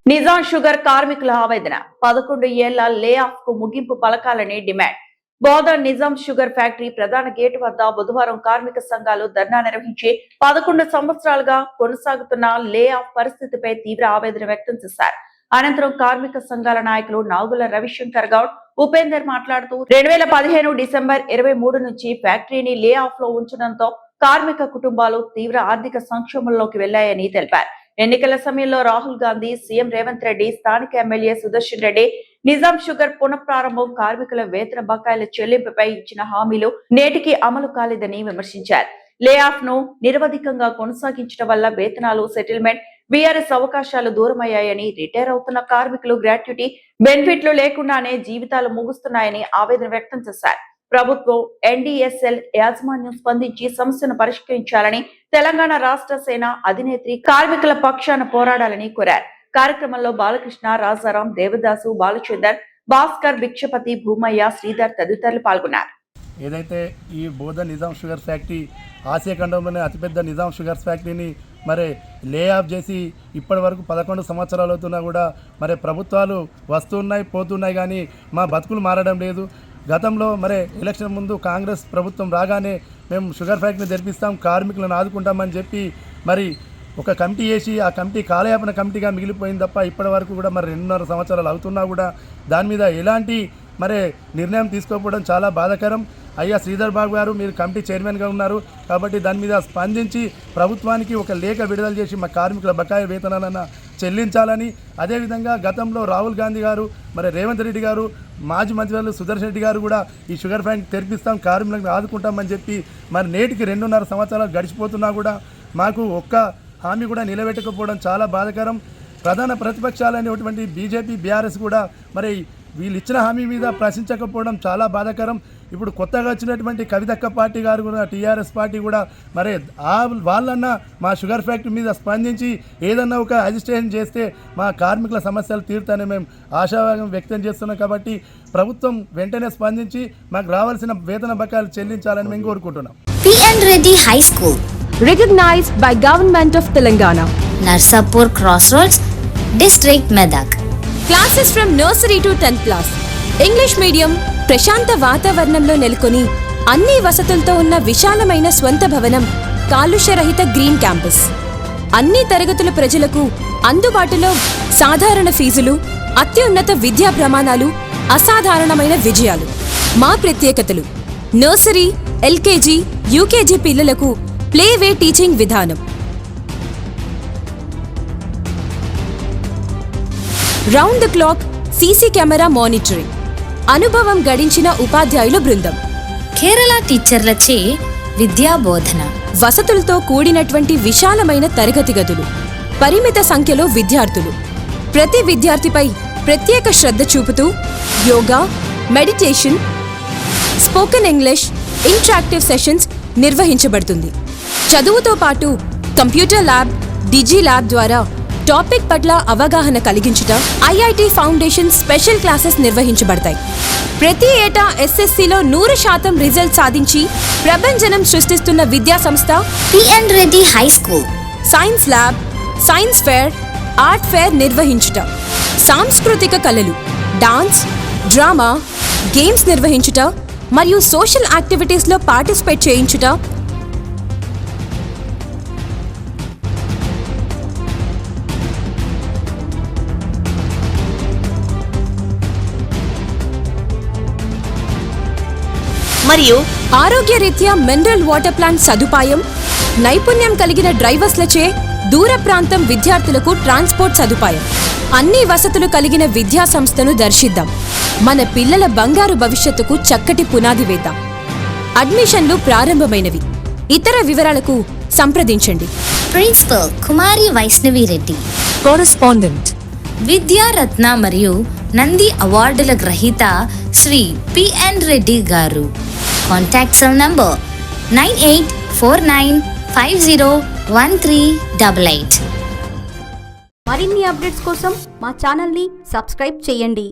Nizam sugar కార్మికుల ఆవేదన 11 ఏళ్ల లే ఆఫ్ కు ముగింపు పలకాలని demand. Bodhan Nizam sugar factory ప్రధాన గేటు వద్ద బుధవారం కార్మిక సంఘాలు ధర్నా నిర్వహించి 11 సంవత్సరాలుగా కొనసాగుతున్న లే ఆఫ్ పరిస్థితిపై తీవ్ర ఆవేదన వ్యక్తం చేశారు. అనంతరం కార్మిక సంఘాల నాయకులు నాగుల రవిశంకర్ గౌడ్, ఉపేందర్ మాట్లాడుతూ 2015 డిసెంబర్ 23 నుంచి ఫ్యాక్టరీని లే ఆఫ్ లో ఉంచడంతో కార్మిక కుటుంబాలు తీవ్ర ఆర్థిక సంక్షోభంలోకి వెళ్లాయని తెలిపారు. ఎన్నికల సమయంలో రాహుల్ గాంధీ, సీఎం రేవంత్ రెడ్డి, స్థానిక ఎమ్మెల్యే సుదర్శన్ రెడ్డి నిజాం షుగర్ పునఃప్రారంభం, కార్మికుల వేతన బకాయిల చెల్లింపుపై ఇచ్చిన హామీలు నేటికి అమలు కాలేదని విమర్శించారు. లే ఆఫ్ ను నిరవధికంగా కొనసాగించడం వల్ల వేతనాలు, సెటిల్మెంట్, బీఆర్ఎస్ అవకాశాలు దూరమయ్యాయని, రిటైర్ అవుతున్న కార్మికులు గ్రాట్యుటీ బెనిఫిట్లు లేకుండానే జీవితాలు ముగుస్తున్నాయని ఆవేదన వ్యక్తం చేశారు. ప్రభుత్వం, ఎన్డీఎస్ఎల్ యాజమాన్యం స్పందించి సమస్యను పరిష్కరించాలని, తెలంగాణ రాష్ట్ర సేన అధినేత్రి కార్మికుల పక్షాన పోరాడాలని కోరారు. కార్యక్రమంలో బాలకృష్ణ, రాజారాం, దేవదాసు, బాలచందర్, భాస్కర్, భిక్షపతి, భూమయ్య, శ్రీధర్ తదితరులు పాల్గొన్నారు. ఏదైతే ఈ Bodhan Nizam sugar factory Asia ఖండంలోనే అతిపెద్ద నిజాం షుగర్ ఫ్యాక్టరీని మరి లే ఆఫ్ చేసి ఇప్పటి వరకు 11 సంవత్సరాలు అవుతున్నా కూడా మరి ప్రభుత్వాలు వస్తున్నాయి, పోతున్నాయి, కానీ మా బతుకులు మారడం లేదు. గతంలో మరి ఎలక్షన్ ముందు కాంగ్రెస్ ప్రభుత్వం రాగానే మేము షుగర్ ఫ్యాక్టరీని తెరిపిస్తాం, కార్మికులను ఆదుకుంటామని చెప్పి మరి ఒక కమిటీ వేసి ఆ కమిటీ కాలయాపన కమిటీగా మిగిలిపోయింది తప్ప ఇప్పటి వరకు కూడా మరి 2.5 సంవత్సరాలు అవుతున్నా కూడా దాని మీద ఎలాంటి మరి నిర్ణయం తీసుకోకపోవడం చాలా బాధాకరం. అయ్యా శ్రీధర్ బాబు గారు, మీరు కమిటీ చైర్మన్గా ఉన్నారు కాబట్టి దాని మీద స్పందించి ప్రభుత్వానికి ఒక లేఖ విడుదల చేసి మా కార్మికుల బకాయి వేతనాలను చెల్లించాలని, అదేవిధంగా గతంలో రాహుల్ గాంధీ గారు, మరి రేవంత్ రెడ్డి గారు, మాజీ మంత్రులు సుదర్శన్ రెడ్డి గారు కూడా ఈ షుగర్ ఫ్యాక్టరీ తెరిపిస్తాం, కార్మికులను ఆదుకుంటామని చెప్పి మరి నేటికి 2.5 సంవత్సరాలు గడిచిపోతున్నా కూడా మాకు ఒక్క హామీ కూడా నిలబెట్టకపోవడం చాలా బాధాకరం. ప్రధాన ప్రతిపక్షాలైనటువంటి బీజేపీ, బీఆర్ఎస్ కూడా మరి వీళ్ళు ఇచ్చిన హామీ మీద ప్రశ్నించకపోవడం చాలా బాధాకరం. ఇప్పుడు కొత్తగా వచ్చినటువంటి కవితక్క పార్టీ గారు కూడా, టీఆర్ఎస్ పార్టీ కూడా మరి వాళ్ళన్నా మా షుగర్ ఫ్యాక్టరీ మీద స్పందించి ఏదన్నా ఒక అజిస్టేషన్ చేస్తే మా కార్మికుల సమస్యలు తీరుతాయని మేము ఆశావాదం వ్యక్తం చేస్తున్నాం. కాబట్టి ప్రభుత్వం వెంటనే స్పందించి మాకు రావాల్సిన వేతన బకాయిలు చెల్లించాలని మేము కోరుకుంటున్నాం. P.N. Reddy High School, recognized by Government of Telangana, Narsapur Crossroads, District Medak. Classes from nursery to 10th class. English medium, ప్రశాంత వాతావరణంలో నెలకొని అన్ని వసతులతో ఉన్న విశాలమైన స్వంత భవనం, కాలుష్యరహిత గ్రీన్ క్యాంపస్. అన్ని తరగతుల ప్రజలకు అందుబాటులో సాధారణ ఫీజులు, అత్యున్నత విద్యా ప్రమాణాలు, అసాధారణమైన విజయాలు. మా ప్రత్యేకతలు: నర్సరీ, ఎల్కేజీ, యూకేజీ పిల్లలకు ప్లేవే టీచింగ్ విధానం, round the clock CC camera monitoring, అనుభవం గడించిన ఉపాధ్యాయుల బృందం, కేరళ టీచర్లచే విద్యా బోధన, వసతులతో కూడినటువంటి విశాలమైన తరగతి గదులు, పరిమిత సంఖ్యలో విద్యార్థులు. ప్రతి విద్యార్థిపై ప్రత్యేక శ్రద్ధ చూపుతూ yoga, meditation, spoken English, interactive sessions నిర్వహించబడుతుంది. చదువుతో పాటు కంప్యూటర్ ల్యాబ్, డిజి ల్యాబ్ ద్వారా టాపిక్ పట్ల అవగాహన కలిగించుట, ఐఐటి ఫౌండేషన్ స్పెషల్ క్లాసెస్ నిర్వహించబడతాయి. ప్రతి ఏటా ఎస్ఎస్సిలో 100% రిజల్ట్ సాధించి ప్రభంజనం సృష్టిస్తున్న విద్యా సంస్థ P.N. Reddy High School. Science lab, science fair, art fair నిర్వహించుట, సాంస్కృతిక కళలు, డాన్స్, డ్రామా, గేమ్స్ నిర్వహించుట మరియు సోషల్ యాక్టివిటీస్లో పార్టిసిపేట్ చేయించుట, మరియు ఆరోగ్యరీత్యా మినరల్ వాటర్ ప్లాంట్ సదుపాయం, నైపుణ్యం కలిగిన డ్రైవర్స్లచే దూర ప్రాంతం విద్యార్థులకు ట్రాన్స్పోర్ట్ సదుపాయం. అన్ని వసతులు కలిగిన విద్యా సంస్థను దర్శిద్దాం. మన పిల్లల బంగారు భవిష్యత్తుకు చక్కటి పునాది వేద్దాం. అడ్మిషన్లు ప్రారంభమైనవి. ఇతర వివరాలకు సంప్రదించండి. ప్రిన్సిపల్ కుమారి వైష్ణవి రెడ్డి, కరెస్పాండెంట్, విద్యారత్న మరియు నంది అవార్డుల గ్రహీత శ్రీ P.N. రెడ్డి గారు. Contact cell number 9849501388. మరిన్ని అప్డేట్స్ కోసం మా ఛానల్ని సబ్స్క్రైబ్ చేయండి.